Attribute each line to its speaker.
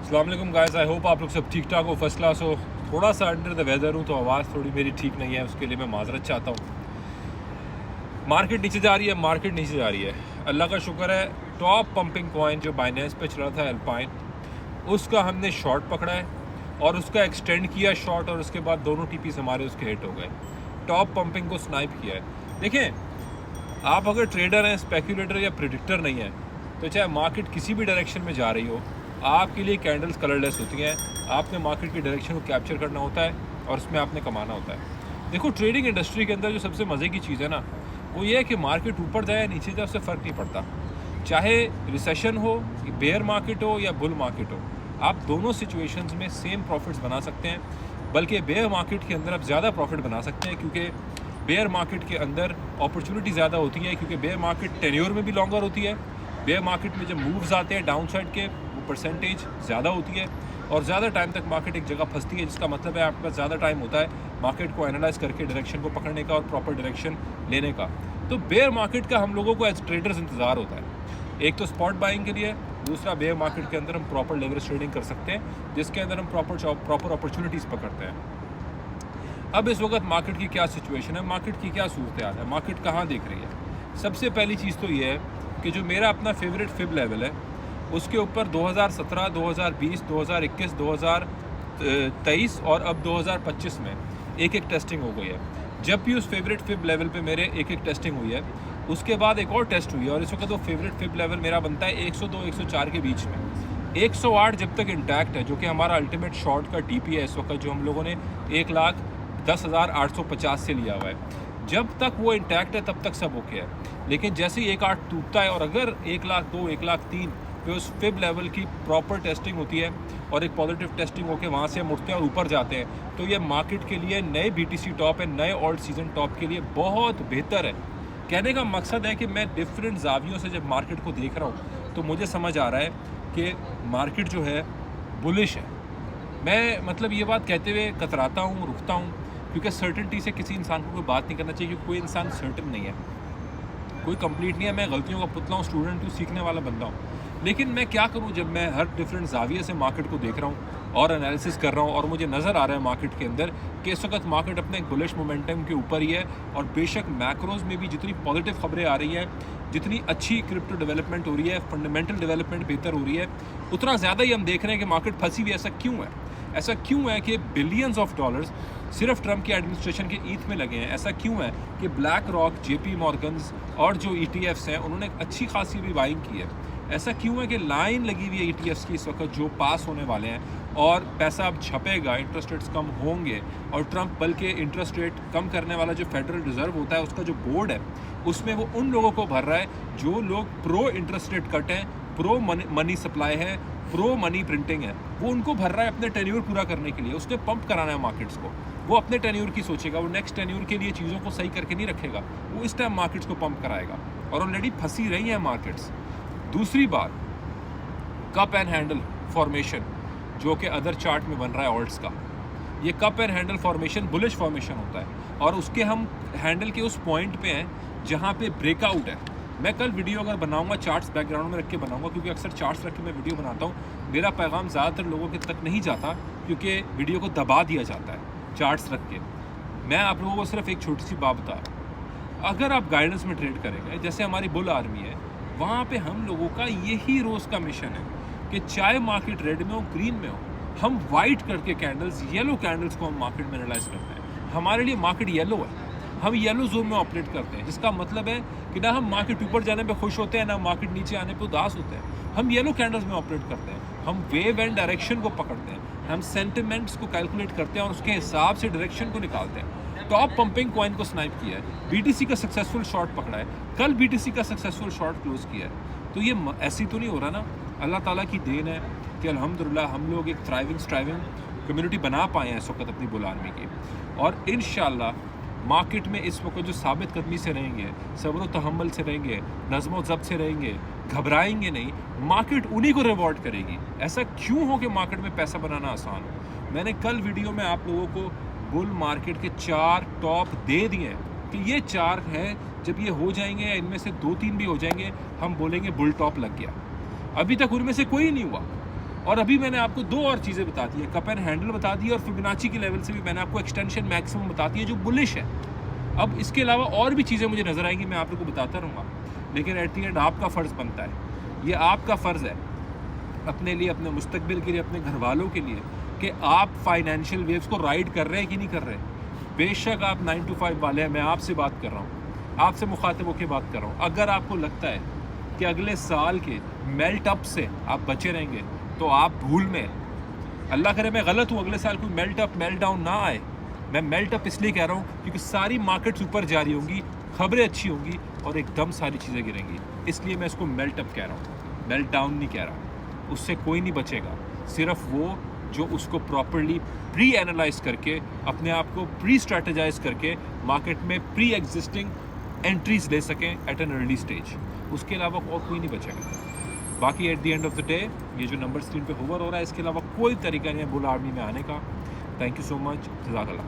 Speaker 1: अस्सलाम वालेकुम guys, I hope आप लोग सब ठीक ठाक हो, फर्स्ट क्लास हो। थोड़ा सा अंडर द वेदर हूँ तो आवाज़ थोड़ी मेरी ठीक नहीं है, उसके लिए मैं माजरत चाहता हूँ। मार्केट नीचे जा रही है, मार्केट नीचे जा रही है। अल्लाह का शुक्र है, टॉप पंपिंग कॉइन जो बाइनेंस पे चल रहा था एल्पाइन, उसका हमने शॉर्ट पकड़ा है और उसका एक्सटेंड किया शॉर्ट, और उसके बाद दोनों टीपीस हमारे उसके हिट हो गए। टॉप पंपिंग को स्नाइप किया है। देखें, आप अगर ट्रेडर हैं, स्पेकुलेटर या प्रिडिक्टर नहीं है, तो चाहे मार्केट किसी भी डायरेक्शन में जा रही हो, आपके लिए कैंडल्स कलरलेस होती हैं। आपने मार्केट की डायरेक्शन को कैप्चर करना होता है और उसमें आपने कमाना होता है। देखो, ट्रेडिंग इंडस्ट्री के अंदर जो सबसे मज़े की चीज़ है ना, वो ये है कि मार्केट ऊपर जाए या नीचे जाए, उससे फ़र्क नहीं पड़ता। चाहे रिसेशन हो, बेयर मार्केट हो या बुल मार्केट हो, आप दोनों सिचुएशंस में सेम प्रॉफिट्स बना सकते हैं। बल्कि बेयर मार्केट के अंदर आप ज़्यादा प्रॉफिट बना सकते हैं, क्योंकि बेयर मार्केट के अंदर अपॉर्चुनिटी ज़्यादा होती है, क्योंकि बेयर मार्केट टेन्योर में भी लॉन्गर होती है। बेयर मार्केट में जब मूव्स आते हैं डाउन साइड के, वो परसेंटेज ज़्यादा होती है और ज़्यादा टाइम तक मार्केट एक जगह फंसती है, जिसका मतलब है आपके पास ज़्यादा टाइम होता है मार्केट को एनालाइज करके डायरेक्शन को पकड़ने का और प्रॉपर डायरेक्शन लेने का। तो बेयर मार्केट का हम लोगों को एज ट्रेडर्स इंतज़ार होता है। एक तो स्पॉट बाइंग के लिए, दूसरा बेयर मार्केट के अंदर हम प्रॉपर लेवरेज ट्रेडिंग कर सकते हैं, जिसके अंदर हम प्रॉपर अपॉर्चुनिटीज़ पकड़ते हैं। अब इस वक्त मार्केट की क्या सिचुएशन है, मार्केट की क्या सूरत हाल है, मार्केट कहाँ देख रही है। सबसे पहली चीज़ तो ये है कि जो मेरा अपना फेवरेट फिब लेवल है, उसके ऊपर 2017, 2020, 2021, 2023 और अब 2025 में एक टेस्टिंग हो गई है। जब भी उस फेवरेट फिब लेवल पे मेरे एक टेस्टिंग हुई है, उसके बाद एक और टेस्ट हुई है, और इस वक्त वो फेवरेट फिब लेवल मेरा बनता है 102, 104 के बीच में। 108 जब तक इंटैक्ट है, जो कि हमारा अल्टीमेट शॉर्ट का टीपी है इस वक्त, जो हम लोगों ने 1,10,850 से लिया हुआ है, जब तक वो इंटैक्ट है तब तक सब ओके है। लेकिन जैसे ही 1,08 टूटता है और अगर 1,02, 1,03 पे उस फिब लेवल की प्रॉपर टेस्टिंग होती है और एक पॉजिटिव टेस्टिंग होकर वहाँ से हम उठते हैं और ऊपर जाते हैं, तो ये मार्केट के लिए नए बीटीसी टॉप है, नए ऑल्ट सीजन टॉप के लिए बहुत बेहतर है। कहने का मकसद है कि मैं डिफरेंट जावियों से जब मार्केट को देख रहा हूँ, तो मुझे समझ आ रहा है कि मार्केट जो है बुलिश है। मैं मतलब ये बात कहते हुए कतराता हूँ, रुकता हूँ, क्योंकि सर्टेनिटी से किसी इंसान को कोई बात नहीं करना चाहिए, क्योंकि कोई इंसान सर्टन नहीं है, कोई कंप्लीट नहीं है। मैं गलतियों का पुतला हूँ, स्टूडेंट हूँ, सीखने वाला बंदा हूँ। लेकिन मैं क्या करूँ, जब मैं हर डिफरेंट जाविये से मार्केट को देख रहा हूँ और एनालिसिस कर रहा हूँ, और मुझे नज़र आ रहा है मार्केट के अंदर कि इस वक्त मार्केट अपने एक बुलिश मोमेंटम के ऊपर ही है। और बेशक मैक्रोज में भी जितनी पॉजिटिव खबरें आ रही हैं, जितनी अच्छी क्रिप्टो डेवलपमेंट हो रही है, फंडामेंटल डेवलपमेंट बेहतर हो रही है, उतना ज़्यादा ही हम देख रहे हैं कि मार्केट फंसी हुई है। ऐसा क्यों है? ऐसा क्यों है कि बिलियंस ऑफ डॉलर्स सिर्फ ट्रंप की एडमिनिस्ट्रेशन के ईथ में लगे हैं? ऐसा क्यों है कि ब्लैक रॉक, जेपी मॉर्गन्स और जो ईटीएफ्स हैं, उन्होंने अच्छी खासी भी बाइंग की है? ऐसा क्यों है कि लाइन लगी हुई है ईटीएफ्स की इस वक्त जो पास होने वाले हैं, और पैसा अब छपेगा, इंटरेस्ट रेट्स कम होंगे, और ट्रंप बल्कि इंटरेस्ट रेट कम करने वाला जो फेडरल रिजर्व होता है, उसका जो बोर्ड है, उसमें वो उन लोगों को भर रहा है जो लोग प्रो इंटरेस्ट रेट कट हैं, प्रो मनी सप्लाई है, प्रो मनी प्रिंटिंग है, वो उनको भर रहा है अपने टेन्योर पूरा करने के लिए। उसने पंप कराना है मार्केट्स को। वो अपने टेन्योर की सोचेगा, वो नेक्स्ट टेन्योर के लिए चीज़ों को सही करके नहीं रखेगा, वो इस टाइम मार्केट्स को पंप कराएगा, और ऑलरेडी फंसी रही हैं मार्केट्स। दूसरी बात, कप एंड हैंडल फॉर्मेशन जो कि अदर चार्ट में बन रहा है ऑल्ट्स का, ये cup and handle formation bullish formation होता है, और उसके हम हैंडल के उस पॉइंट पे हैं जहाँ पे ब्रेकआउट है। मैं कल वीडियो अगर बनाऊंगा चार्ट्स बैकग्राउंड में रख के बनाऊंगा, क्योंकि अक्सर चार्ट्स रख के मैं वीडियो बनाता हूँ। मेरा पैगाम ज़्यादातर लोगों के तक नहीं जाता, क्योंकि वीडियो को दबा दिया जाता है चार्ट्स रख के। मैं आप लोगों को सिर्फ एक छोटी सी बात बता रहा हूँ, अगर आप गाइडेंस में ट्रेड करेंगे, जैसे हमारी बुल आर्मी है, वहाँ पे हम लोगों का यही रोज़ का मिशन है कि चाहे मार्केट रेड में हो, ग्रीन में हो, हम वाइट करके कैंडल्स, येलो कैंडल्स को हम मार्केट में एनालाइज करते हैं। हमारे लिए मार्केट येलो है, हम येलो जोन में ऑपरेट करते हैं, जिसका मतलब है कि ना हम मार्केट ऊपर जाने पे खुश होते हैं, ना मार्केट नीचे आने पे उदास होते हैं। हम येलो कैंडल्स में ऑपरेट करते हैं, हम वेव एंड डायरेक्शन को पकड़ते हैं, हम सेंटिमेंट्स को कैलकुलेट करते हैं और उसके हिसाब से डायरेक्शन को निकालते हैं। टॉप पंपिंग कॉइन को स्नाइप किया है, बीटीसी का सक्सेसफुल शॉर्ट पकड़ा है, कल बीटीसी का सक्सेसफुल शॉर्ट क्लोज किया है। तो ये ऐसी तो नहीं हो रहा ना, अल्लाह ताला की देन है कि अल्हम्दुलिल्लाह हम लोग एक थ्राइविंग कम्युनिटी बना पाए हैं इस वक्त अपनी बुल आर्मी की। और इंशाल्लाह मार्केट में इस वक्त जो साबित कदमी से रहेंगे, सब्र तहम्मुल से रहेंगे, नज़्म ज़ब्त से रहेंगे, घबराएंगे नहीं, मार्केट उन्हीं को रिवॉर्ड करेगी। ऐसा क्यों हो कि मार्केट में पैसा बनाना आसान हो? मैंने कल वीडियो में आप लोगों को बुल मार्केट के 4 टॉप दे दिए हैं कि ये 4 हैं, जब ये हो जाएंगे, इनमें से 2-3 भी हो जाएंगे, हम बोलेंगे बुल टॉप लग गया। अभी तक उनमें से कोई नहीं हुआ। और अभी मैंने आपको दो और चीज़ें बता दी है, कप एंड हैंडल बता दी और फिबोनाची के लेवल से भी मैंने आपको एक्सटेंशन मैक्सिमम बता दी है जो बुलिश है। अब इसके अलावा और भी चीज़ें मुझे नज़र आएंगी, मैं आप लोगों को बताता रहूँगा, लेकिन एट दी एंड आपका फ़र्ज़ बनता है, ये आपका फ़र्ज़ है अपने लिए, अपने मुस्तकबिल के लिए, अपने घर वालों के लिए, कि आप फाइनेंशियल वेव्स को राइड कर रहे हैं कि नहीं कर रहे हैं। बेशक आप 9 to 5 वाले हैं, मैं आपसे बात कर रहा हूँ, आपसे मुखातिब होकर बात कर रहा हूँ। अगर आपको लगता है कि अगले साल के मेल्ट अप से आप बचे रहेंगे तो आप भूल में, अल्लाह करे मैं गलत हूँ, अगले साल कोई मेल्ट अप मेल्ट डाउन ना आए। मैं मेल्ट अप इसलिए कह रहा हूँ क्योंकि सारी मार्केट्स ऊपर जा रही होंगी, खबरें अच्छी होंगी और एकदम सारी चीज़ें गिरेंगी, इसलिए मैं इसको मेल्ट अप कह रहा हूँ, मेल्ट डाउन नहीं कह रहा। उससे कोई नहीं बचेगा, सिर्फ वो जो उसको प्रॉपरली प्री एनालाइज करके, अपने आप को प्री स्ट्रेटेजाइज करके मार्केट में प्री एग्जिस्टिंग एंट्रीज ले सकें एट एन अर्ली स्टेज, उसके अलावा और कोई नहीं बचेगा। बाकी at the end of the day ये जो नंबर स्क्रीन पे होवर हो रहा है, इसके अलावा कोई तरीका नहीं है बुल आर्मी में आने का। थैंक यू सो मच, जज़ाकल्लाह।